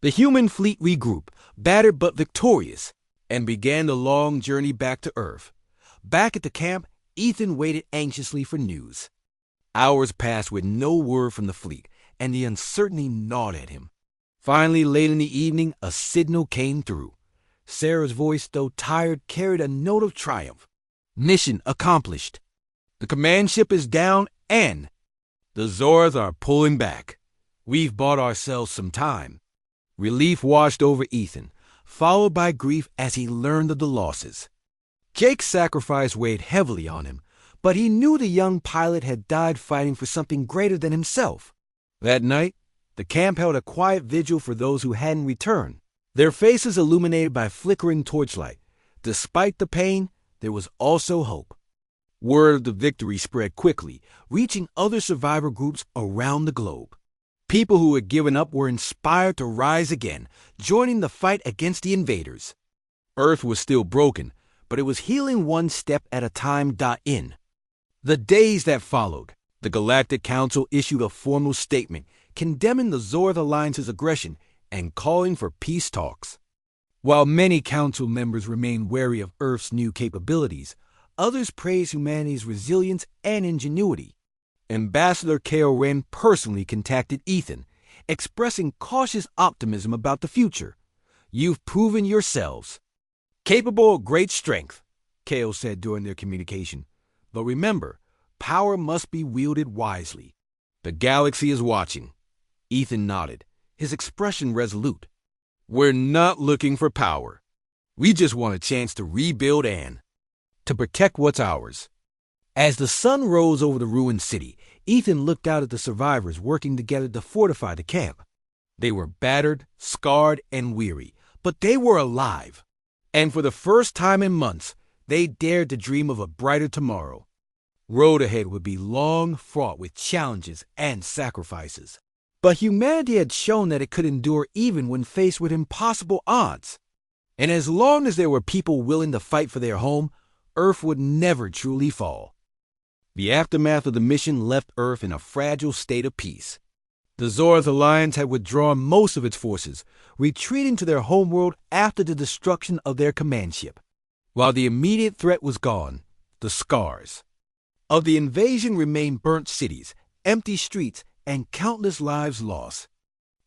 The human fleet regrouped, battered but victorious, and began the long journey back to Earth. Back at the camp, Ethan waited anxiously for news. Hours passed with no word from the fleet, and the uncertainty gnawed at him. Finally, late in the evening, a signal came through. Sarah's voice, though tired, carried a note of triumph. "Mission accomplished. The command ship is down, and the Zords are pulling back. We've bought ourselves some time." Relief washed over Ethan, followed by grief as he learned of the losses. Jake's sacrifice weighed heavily on him, but he knew the young pilot had died fighting for something greater than himself. That night, the camp held a quiet vigil for those who hadn't returned, their faces illuminated by flickering torchlight. Despite the pain, there was also hope. Word of the victory spread quickly, reaching other survivor groups around the globe. People who had given up were inspired to rise again, joining the fight against the invaders. Earth was still broken, but it was healing one step at a time. In the days that followed, the Galactic Council issued a formal statement condemning the Zord Alliance's aggression and calling for peace talks. While many council members remained wary of Earth's new capabilities, others praised humanity's resilience and ingenuity. Ambassador K.O. Ren personally contacted Ethan, expressing cautious optimism about the future. "You've proven yourselves capable of great strength," K.O. said during their communication. "But remember, power must be wielded wisely. The galaxy is watching." Ethan nodded, his expression resolute. "We're not looking for power. We just want a chance to rebuild and to protect what's ours." As the sun rose over the ruined city, Ethan looked out at the survivors working together to fortify the camp. They were battered, scarred, and weary, but they were alive. And for the first time in months, they dared to dream of a brighter tomorrow. Road ahead would be long, fraught with challenges and sacrifices. But humanity had shown that it could endure even when faced with impossible odds. And as long as there were people willing to fight for their home, Earth would never truly fall. The aftermath of the mission left Earth in a fragile state of peace. The Zords Alliance had withdrawn most of its forces, retreating to their homeworld after the destruction of their command ship. While the immediate threat was gone, the scars of the invasion remained: burnt cities, empty streets, and countless lives lost.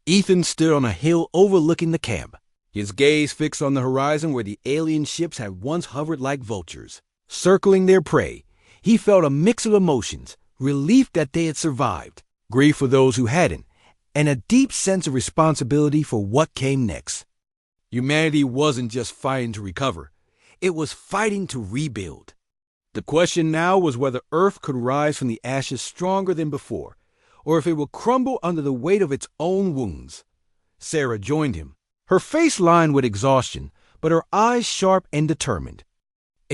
Ethan stood on a hill overlooking the camp, his gaze fixed on the horizon where the alien ships had once hovered like vultures, circling their prey. He felt a mix of emotions: relief that they had survived, grief for those who hadn't, and a deep sense of responsibility for what came next. Humanity wasn't just fighting to recover, it was fighting to rebuild. The question now was whether Earth could rise from the ashes stronger than before, or if it would crumble under the weight of its own wounds. Sarah joined him, her face lined with exhaustion, but her eyes sharp and determined.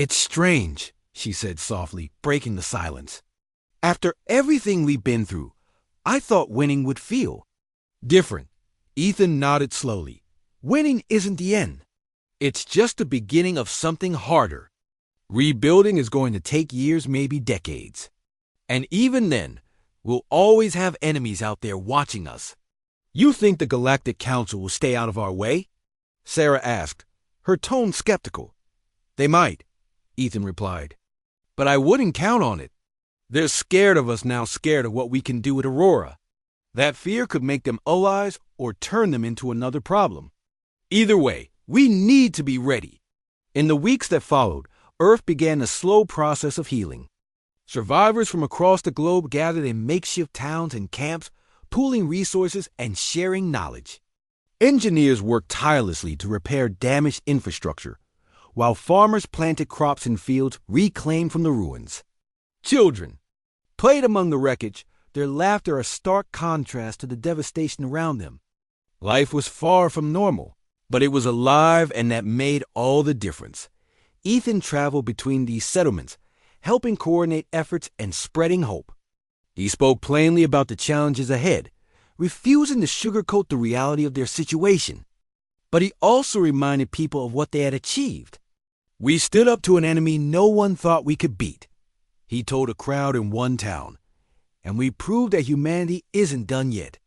It's strange, she said softly, breaking the silence. After everything we've been through, I thought winning would feel different. Ethan nodded slowly. Winning isn't the end. It's just the beginning of something harder. Rebuilding is going to take years, maybe decades. And even then, we'll always have enemies out there watching us. You think the Galactic Council will stay out of our way? Sarah asked, her tone skeptical. They might, Ethan replied. But I wouldn't count on it. They're scared of us now, scared of what we can do with Aurora. That fear could make them allies or turn them into another problem. Either way, we need to be ready. In the weeks that followed, Earth began a slow process of healing. Survivors from across the globe gathered in makeshift towns and camps, pooling resources and sharing knowledge. Engineers worked tirelessly to repair damaged infrastructure, while farmers planted crops in fields reclaimed from the ruins. Children played among the wreckage, their laughter a stark contrast to the devastation around them. Life was far from normal, but it was alive, and that made all the difference. Ethan traveled between these settlements, helping coordinate efforts and spreading hope. He spoke plainly about the challenges ahead, refusing to sugarcoat the reality of their situation. But he also reminded people of what they had achieved. We stood up to an enemy no one thought we could beat, he told a crowd in one town. And we proved that humanity isn't done yet.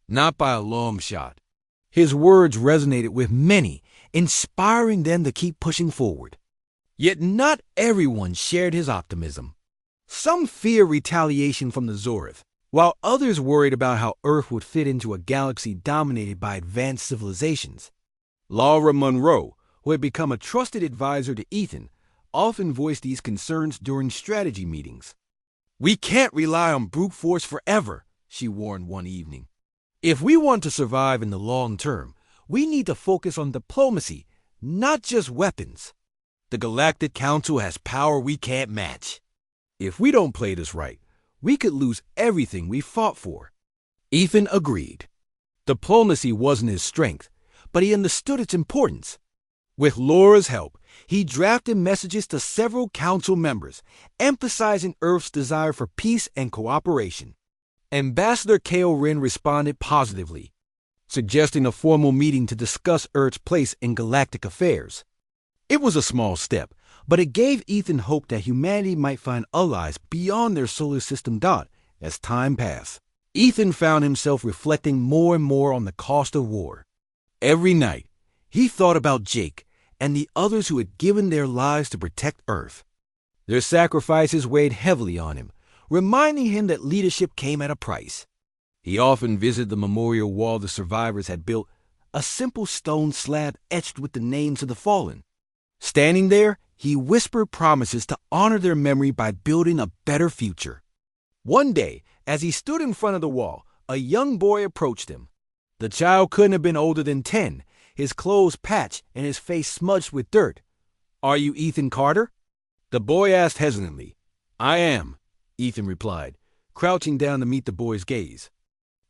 Not by a long shot. His words resonated with many, inspiring them to keep pushing forward. Yet not everyone shared his optimism. Some feared retaliation from the Zorith, while others worried about how Earth would fit into a galaxy dominated by advanced civilizations. Laura Monroe, who had become a trusted advisor to Ethan, often voiced these concerns during strategy meetings. We can't rely on brute force forever, she warned one evening. If we want to survive in the long term, we need to focus on diplomacy, not just weapons. The Galactic Council has power we can't match. If we don't play this right, we could lose everything we fought for. Ethan agreed. Diplomacy wasn't his strength, but he understood its importance. With Laura's help, he drafted messages to several council members, emphasizing Earth's desire for peace and cooperation. Ambassador Kao Rin responded positively, suggesting a formal meeting to discuss Earth's place in galactic affairs. It was a small step, but it gave Ethan hope that humanity might find allies beyond their solar system dot as time passed. Ethan found himself reflecting more and more on the cost of war. Every night, he thought about Jake and the others who had given their lives to protect Earth. Their sacrifices weighed heavily on him, reminding him that leadership came at a price. He often visited the memorial wall the survivors had built, a simple stone slab etched with the names of the fallen. Standing there, he whispered promises to honor their memory by building a better future. One day, as he stood in front of the wall, a young boy approached him. The child couldn't have been older than 10, his clothes patched and his face smudged with dirt. "Are you Ethan Carter?" The boy asked hesitantly. "I am," Ethan replied, crouching down to meet the boy's gaze.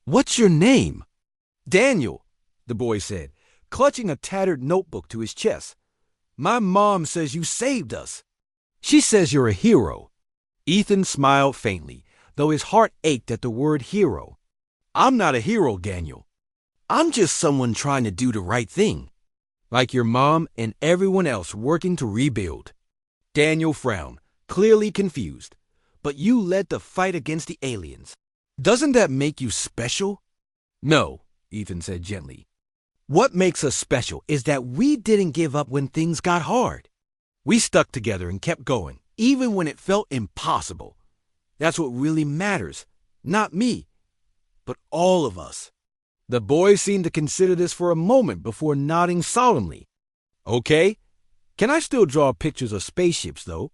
"What's your name?" "Daniel," the boy said, clutching a tattered notebook to his chest. "My mom says you saved us. She says you're a hero." Ethan smiled faintly, though his heart ached at the word hero. "I'm not a hero, Daniel. I'm just someone trying to do the right thing, like your mom and everyone else working to rebuild." Daniel frowned, clearly confused. "But you led the fight against the aliens. Doesn't that make you special?" "No," Ethan said gently. "What makes us special is that we didn't give up when things got hard. We stuck together and kept going, even when it felt impossible. That's what really matters. Not me, but all of us." The boy seemed to consider this for a moment before nodding solemnly. "Okay. Can I still draw pictures of spaceships, though?"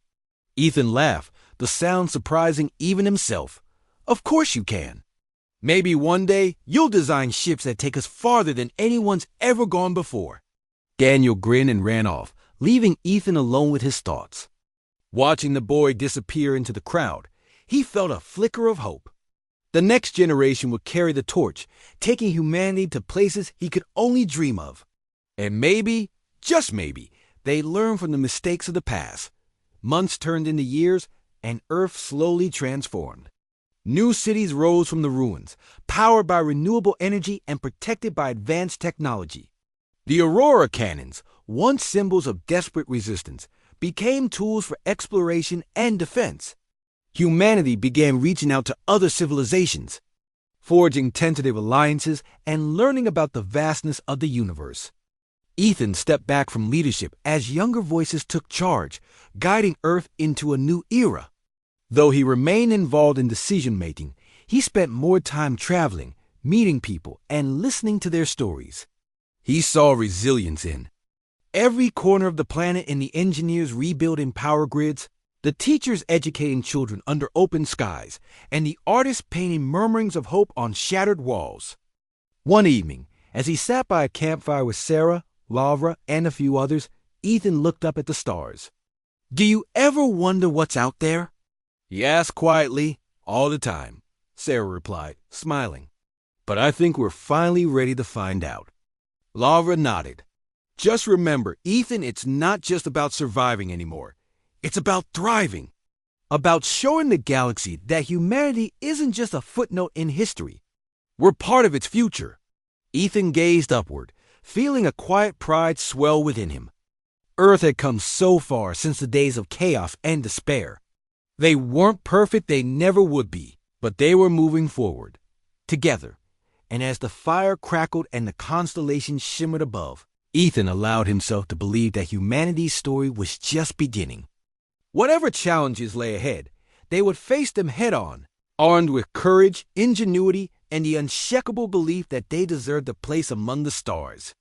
Ethan laughed, the sound surprising even himself. "Of course you can. Maybe one day you'll design ships that take us farther than anyone's ever gone before." Daniel grinned and ran off, leaving Ethan alone with his thoughts. Watching the boy disappear into the crowd, he felt a flicker of hope. The next generation would carry the torch, taking humanity to places he could only dream of. And maybe, just maybe, they'd learn from the mistakes of the past. Months turned into years, and Earth slowly transformed. New cities rose from the ruins, powered by renewable energy and protected by advanced technology. The Aurora cannons, once symbols of desperate resistance, became tools for exploration and defense. Humanity began reaching out to other civilizations, forging tentative alliances and learning about the vastness of the universe. Ethan stepped back from leadership as younger voices took charge, guiding Earth into a new era. Though he remained involved in decision-making, he spent more time traveling, meeting people, and listening to their stories. He saw resilience in every corner of the planet, in the engineers rebuilding power grids, the teachers educating children under open skies, and the artists painting murmurings of hope on shattered walls. One evening, as he sat by a campfire with Sarah, Lavra, and a few others, Ethan looked up at the stars. "Do you ever wonder what's out there?" He asked quietly. "All the time," Sarah replied, smiling. "But I think we're finally ready to find out." Lavra nodded. "Just remember, Ethan, it's not just about surviving anymore. It's about thriving. About showing the galaxy that humanity isn't just a footnote in history. We're part of its future." Ethan gazed upward, feeling a quiet pride swell within him. Earth had come so far since the days of chaos and despair. They weren't perfect, they never would be, but they were moving forward, together. And as the fire crackled and the constellations shimmered above, Ethan allowed himself to believe that humanity's story was just beginning. Whatever challenges lay ahead, they would face them head-on, armed with courage, ingenuity, and the unshakable belief that they deserved a place among the stars.